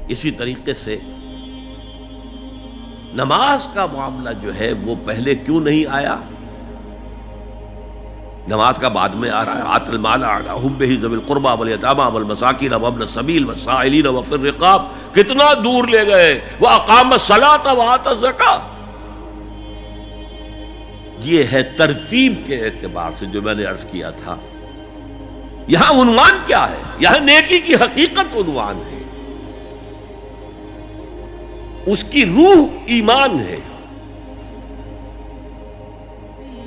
اسی طریقے سے نماز کا معاملہ جو ہے وہ پہلے کیوں نہیں آیا؟ نماز کا بعد میں آ رہا ہے. آت المال علی حبہ ذوی القربى والیتامى والمساکین وابن السبیل والسائلین وفی الرقاب. کتنا دور لے گئے. واقام الصلاۃ وآتى الزکاۃ. یہ ہے ترتیب کے اعتبار سے جو میں نے عرض کیا تھا. یہاں عنوان کیا ہے؟ یہاں نیکی کی حقیقت عنوان ہے. اس کی روح ایمان ہے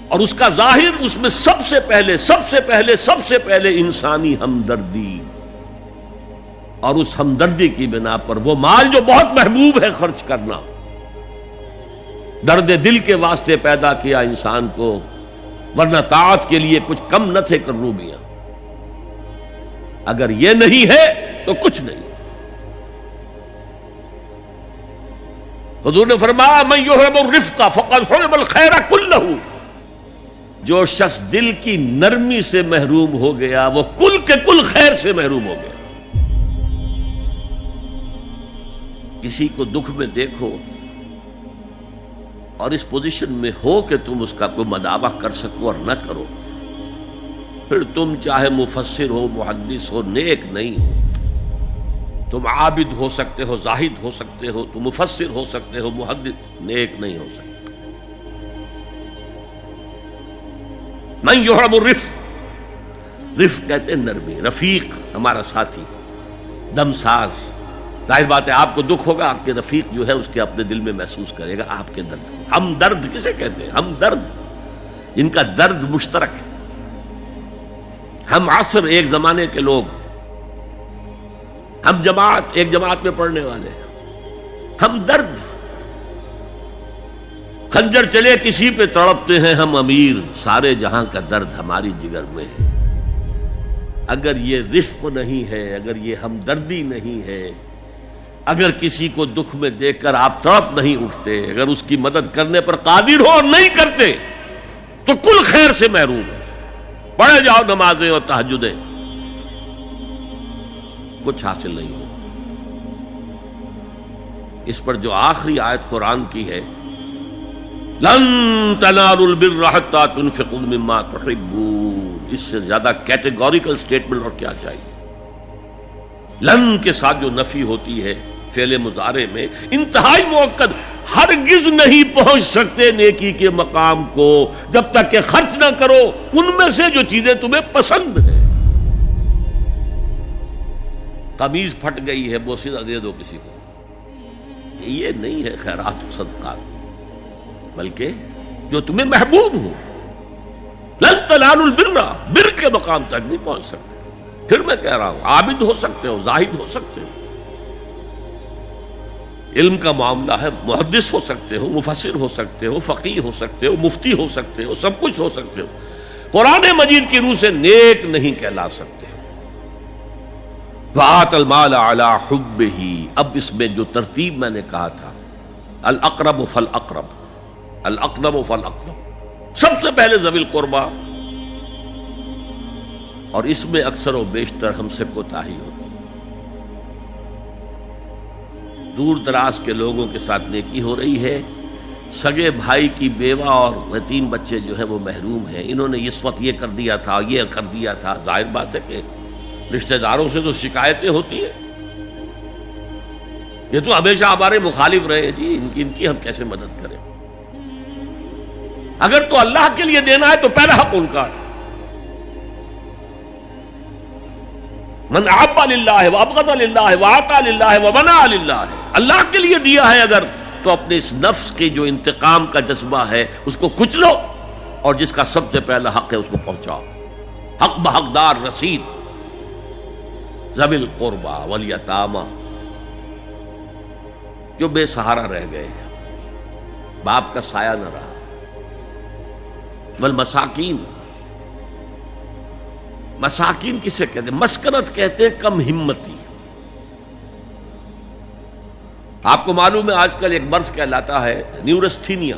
اور اس کا ظاہر اس میں سب سے پہلے انسانی ہمدردی، اور اس ہمدردی کی بنا پر وہ مال جو بہت محبوب ہے خرچ کرنا. درد دل کے واسطے پیدا کیا انسان کو، ورنہ طاعت کے لیے کچھ کم نہ تھے کروبیاں. اگر یہ نہیں ہے تو کچھ نہیں. حضور نے فرمایا من یحرم الرفق فقد حرم الخیر کلہ. جو شخص دل کی نرمی سے محروم ہو گیا وہ کل کے کل خیر سے محروم ہو گیا. کسی کو دکھ میں دیکھو اور اس پوزیشن میں ہو کہ تم اس کا کوئی مداوع کر سکو اور نہ کرو، پھر تم چاہے مفسر ہو، محدث ہو، نیک نہیں ہو. تم عابد ہو سکتے ہو، زاہد ہو سکتے ہو، تم مفسر ہو سکتے ہو، محدث، نیک نہیں ہو سکتے. من یحرم الرفق، رفق کہتے ہیں نرمی. رفیق ہمارا ساتھی، دمساز. ظاہر بات ہے آپ کو دکھ ہوگا، آپ کے رفیق جو ہے اس کے اپنے دل میں محسوس کرے گا آپ کے درد. ہم درد کسے کہتے ہیں؟ ہم درد، ان کا درد مشترک ہے. ہم عصر، ایک زمانے کے لوگ، ہم جماعت، ایک جماعت میں پڑھنے والے. ہم درد، خنجر چلے کسی پہ تڑپتے ہیں ہم امیر. سارے جہاں کا درد ہماری جگر میں ہے. اگر یہ رفق نہیں ہے، اگر یہ ہمدردی نہیں ہے، اگر کسی کو دکھ میں دیکھ کر آپ تڑپ نہیں اٹھتے، اگر اس کی مدد کرنے پر قادر ہو اور نہیں کرتے تو کل خیر سے محروم ہے. پڑھے جاؤ نمازیں اور تہجدیں، کچھ حاصل نہیں ہو. اس پر جو آخری آیت قرآن کی ہے، لن تنالوا البر حتى تنفقوا مما تحبون، اس سے زیادہ کیٹیگوریکل سٹیٹمنٹ اور کیا چاہیے. لن کے ساتھ جو نفی ہوتی ہے فعل مضارع میں، انتہائی مؤکد. ہرگز نہیں پہنچ سکتے نیکی کے مقام کو جب تک کہ خرچ نہ کرو ان میں سے جو چیزیں تمہیں پسند ہیں. قمیض پھٹ گئی ہے، بوسیدہ دے دو کسی کو، یہ نہیں ہے خیرات و صدقات، بلکہ جو تمہیں محبوب ہو. لن تنالوا البر، بر کے مقام تک نہیں پہنچ سکتے. پھر میں کہہ رہا ہوں عابد ہو سکتے ہو، زاہد ہو سکتے ہو، علم کا معاملہ ہے، محدث ہو سکتے ہو، مفسر ہو سکتے ہو، فقیہ ہو سکتے ہو، مفتی ہو سکتے ہو، سب کچھ ہو سکتے ہو. قرآن مجید کی روح سے نیک نہیں کہلا سکتے. وآت المال علی حبہ. اب اس میں جو ترتیب میں نے کہا تھا، الاقرب فالاقرب، الاقرب فالاقرب، سب سے پہلے ذوی القربیٰ. اور اس میں اکثر و بیشتر ہم سے کوتاہی ہوتی ہے. دور دراز کے لوگوں کے ساتھ نیکی ہو رہی ہے. سگے بھائی کی بیوہ اور یتیم بچے جو ہیں وہ محروم ہیں. انہوں نے اس وقت یہ کر دیا تھا، یہ کر دیا تھا. ظاہر بات ہے کہ رشتہ داروں سے تو شکایتیں ہوتی ہیں. یہ تو ہمیشہ ہمارے مخالف رہے جی، ان کی ہم کیسے مدد کریں. اگر تو اللہ کے لیے دینا ہے تو پہلا حق ان کا ہے. من احب للہ وابغض للہ واعطى للہ ومنع للہ. اللہ کے لیے دیا ہے اگر، تو اپنے اس نفس کی جو انتقام کا جذبہ ہے اس کو کچلو، اور جس کا سب سے پہلا حق ہے اس کو پہنچاؤ. حق بحقدار رسید. ذوی القربى والیتامى، جو بے سہارا رہ گئے، باپ کا سایہ نہ رہا. والمساکین، مساکین کسے کہتے ہیں؟ مسکنت کہتے ہیں کم ہمتی. آپ کو معلوم ہے آج کل ایک مرض کہلاتا ہے نیورستھینیا.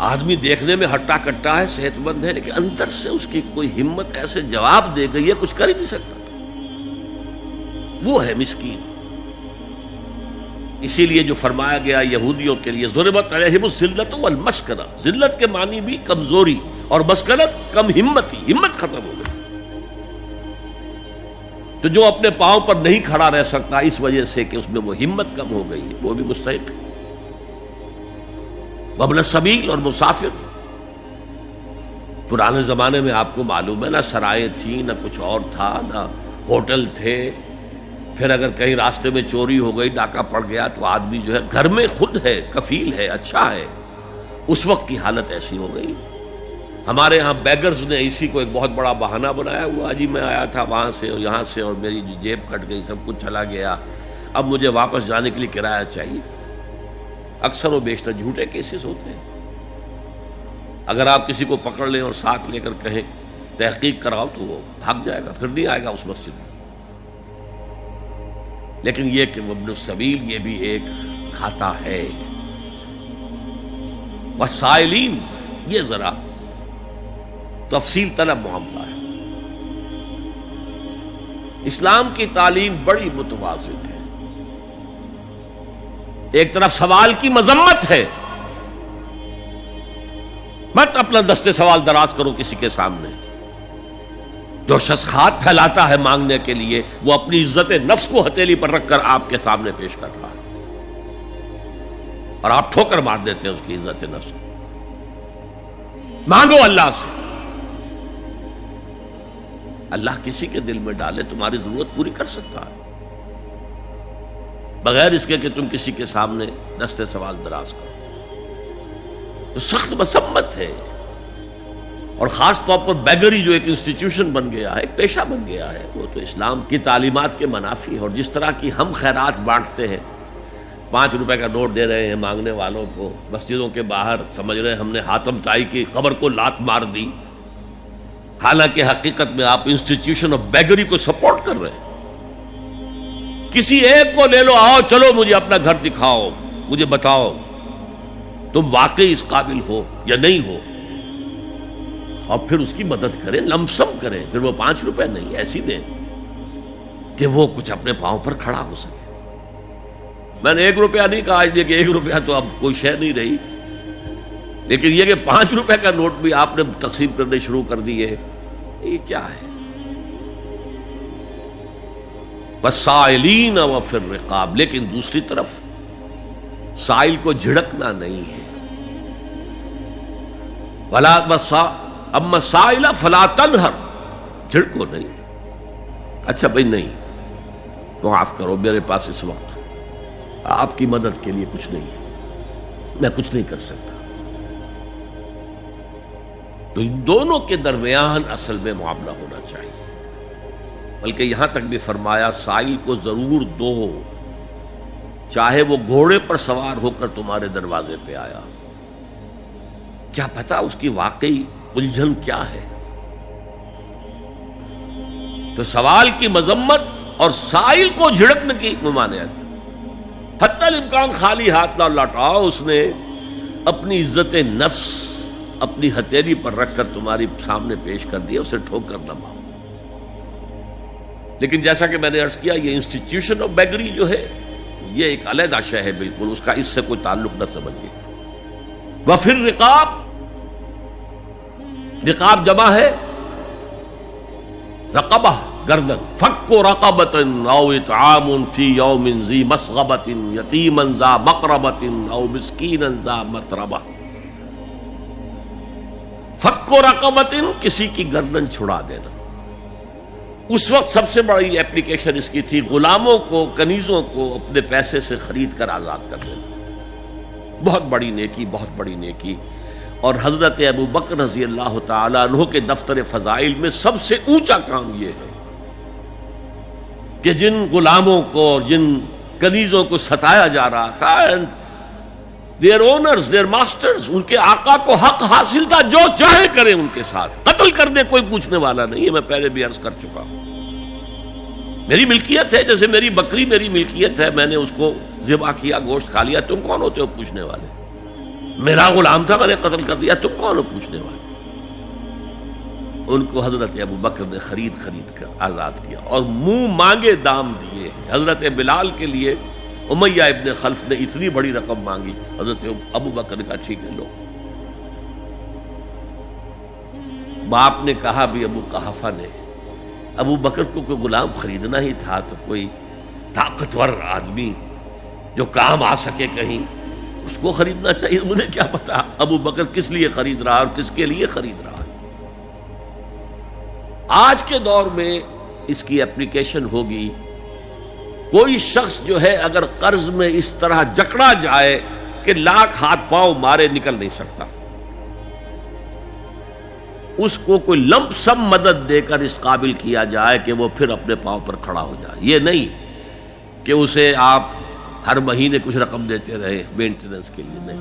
آدمی دیکھنے میں ہٹا کٹا ہے، صحت مند ہے، لیکن اندر سے اس کی کوئی ہمت ایسے جواب دے گئی ہے کچھ کر ہی نہیں سکتا. وہ ہے مسکین. اسی لیے جو فرمایا گیا یہودیوں کے لیے ضربت علیہم الذلۃ والمسکنہ، ذلت کے معنی بھی کمزوری اور مسکنت کم ہمت ہی، ہمت ختم ہو گئی. تو جو اپنے پاؤں پر نہیں کھڑا رہ سکتا اس وجہ سے کہ اس میں وہ ہمت کم ہو گئی ہے، وہ بھی مستحق ہے. وابن السبیل اور مسافر، پرانے زمانے میں آپ کو معلوم ہے نہ سرائیں تھیں، نہ کچھ اور تھا، نہ ہوٹل تھے. پھر اگر کہیں راستے میں چوری ہو گئی، ڈاکہ پڑ گیا، تو آدمی جو ہے گھر میں خود ہے، کفیل ہے، اچھا ہے. اس وقت کی حالت ایسی ہو گئی. ہمارے ہاں بیگرز نے اسی کو ایک بہت بڑا بہانہ بنایا ہوا، جی میں آیا تھا وہاں سے اور یہاں سے اور میری جیب کٹ گئی، سب کچھ چلا گیا، اب مجھے واپس جانے کے لیے کرایہ چاہیے. اکثر و بیشتر جھوٹے کیسز ہوتے ہیں. اگر آپ کسی کو پکڑ لیں اور ساتھ لے کر کہیں تحقیق کراؤ تو وہ بھاگ جائے گا، پھر نہیں آئے گا اس مسجد میں. لیکن یہ کہ ابن السبیل یہ بھی ایک کھاتا ہے. والسائلین، یہ ذرا تفصیل طلب معاملہ ہے. اسلام کی تعلیم بڑی متوازن ہے. ایک طرف سوال کی مذمت ہے، مت اپنا دستے سوال دراز کرو کسی کے سامنے. جو شخص ہاتھ پھیلاتا ہے مانگنے کے لیے، وہ اپنی عزت نفس کو ہتھیلی پر رکھ کر آپ کے سامنے پیش کر رہا ہے، اور آپ ٹھوکر مار دیتے ہیں اس کی عزت نفس کو. مانگو اللہ سے، اللہ کسی کے دل میں ڈالے تمہاری ضرورت پوری کر سکتا ہے، بغیر اس کے کہ تم کسی کے سامنے دستے سوال دراز کرو. تو سخت مذمت ہے. اور خاص طور پر بیگری جو ایک انسٹیٹیوشن بن گیا ہے، ایک پیشہ بن گیا ہے، وہ تو اسلام کی تعلیمات کے منافی ہے. اور جس طرح کی ہم خیرات بانٹتے ہیں، 5 روپے کا نوٹ دے رہے ہیں مانگنے والوں کو، مسجدوں کے باہر سمجھ رہے ہیں ہم نے حاتم طائی کی خبر کو لات مار دی، حالانکہ حقیقت میں آپ انسٹیٹیوشن آف بیگری کو سپورٹ کر رہے ہیں. کسی ایک کو لے لو، آؤ چلو مجھے اپنا گھر دکھاؤ، مجھے بتاؤ تم واقعی اس قابل ہو یا نہیں ہو، اور پھر اس کی مدد کریں، لمسم کریں. پھر وہ 5 روپے نہیں ایسی دیں کہ وہ کچھ اپنے پاؤں پر کھڑا ہو سکے. میں نے 1 روپیہ نہیں کہا آج، کہ 1 روپیہ تو اب کوئی شے نہیں رہی، لیکن یہ کہ 5 روپے کا نوٹ بھی آپ نے تقسیم کرنے شروع کر دیے، یہ کیا ہے؟ والسائلین وفی الرقاب. لیکن دوسری طرف سائل کو جھڑکنا نہیں ہے. ولا اما سائل فلا تنہر، جھڑکو نہیں. اچھا بھائی نہیں، معاف کرو، میرے پاس اس وقت آپ کی مدد کے لیے کچھ نہیں ہے، میں کچھ نہیں کر سکتا. تو ان دونوں کے درمیان اصل میں معاملہ ہونا چاہیے. بلکہ یہاں تک بھی فرمایا سائل کو ضرور دو، چاہے وہ گھوڑے پر سوار ہو کر تمہارے دروازے پہ آیا. کیا پتا اس کی واقعی الجھن کیا ہے. تو سوال کی مذمت اور سائل کو جھڑکنے کی ممانعت. حتی الامکان خالی ہاتھ نہ لوٹاؤ. اس نے اپنی عزت نفس اپنی ہتھیلی پر رکھ کر تمہاری سامنے پیش کر دیا، اسے ٹھوکر نہ مارو. لیکن جیسا کہ میں نے عرض کیا، یہ انسٹیٹیوشن آف بیگری جو ہے یہ ایک علیحدہ شے ہے بالکل، اس کا اس سے کوئی تعلق نہ سمجھیے. وفی الرقاب، رقاب جمع ہے رقبہ، گردن. فک رقبۃ او اطعام فی یوم ذی مسغبۃ یتیما ذا مقربۃ او مسکینا ذا متربہ. فک رقبۃ، کسی کی گردن چھڑا دینا. اس وقت سب سے بڑی ایپلیکیشن اس کی تھی غلاموں کو، کنیزوں کو اپنے پیسے سے خرید کر آزاد کر دینا. بہت بڑی نیکی، بہت بڑی نیکی. اور حضرت ابو بکر رضی اللہ تعالیٰ عنہ کے دفتر فضائل میں سب سے اونچا کام یہ ہے کہ جن غلاموں کو اور جن کنیزوں کو ستایا جا رہا تھا، دیئر اونرز، دیئر ماسٹرز، ان کے آقا کو حق حاصل تھا جو چاہے کریں ان کے ساتھ، قتل کر دے، کوئی پوچھنے والا نہیں ہے. میں پہلے بھی عرض کر چکا ہوں، میری ملکیت ہے، جیسے میری بکری میری ملکیت ہے، میں نے اس کو ذبح کیا، گوشت کھا لیا، تم کون ہوتے ہو پوچھنے والے؟ میرا غلام تھا، میں نے قتل کر دیا، تم کون ہو پوچھنے والے؟ ان کو حضرت ابو بکر نے خرید کر آزاد کیا اور منہ مانگے دام دیے. حضرت بلال کے لیے امیہ ابن خلف نے اتنی بڑی رقم مانگی، حضرت ابو بکر نے کہا ٹھیک ہے لو. باپ نے کہا بھی ابو قحافہ نے ابو بکر کو کوئی غلام خریدنا ہی تھا تو کوئی طاقتور آدمی جو کام آ سکے کہیں اس کو خریدنا چاہیے. مجھے کیا پتا ابو بکر کس لیے خرید رہا اور کس کے لیے خرید رہا. آج کے دور میں اس کی اپلیکیشن ہوگی. کوئی شخص جو ہے اگر قرض میں اس طرح جکڑا جائے کہ لاکھ ہاتھ پاؤں مارے نکل نہیں سکتا، اس کو کوئی لمپ سم مدد دے کر اس قابل کیا جائے کہ وہ پھر اپنے پاؤں پر کھڑا ہو جائے. یہ نہیں کہ اسے آپ ہر مہینے کچھ رقم دیتے رہے مینٹیننس کے لیے، نہیں.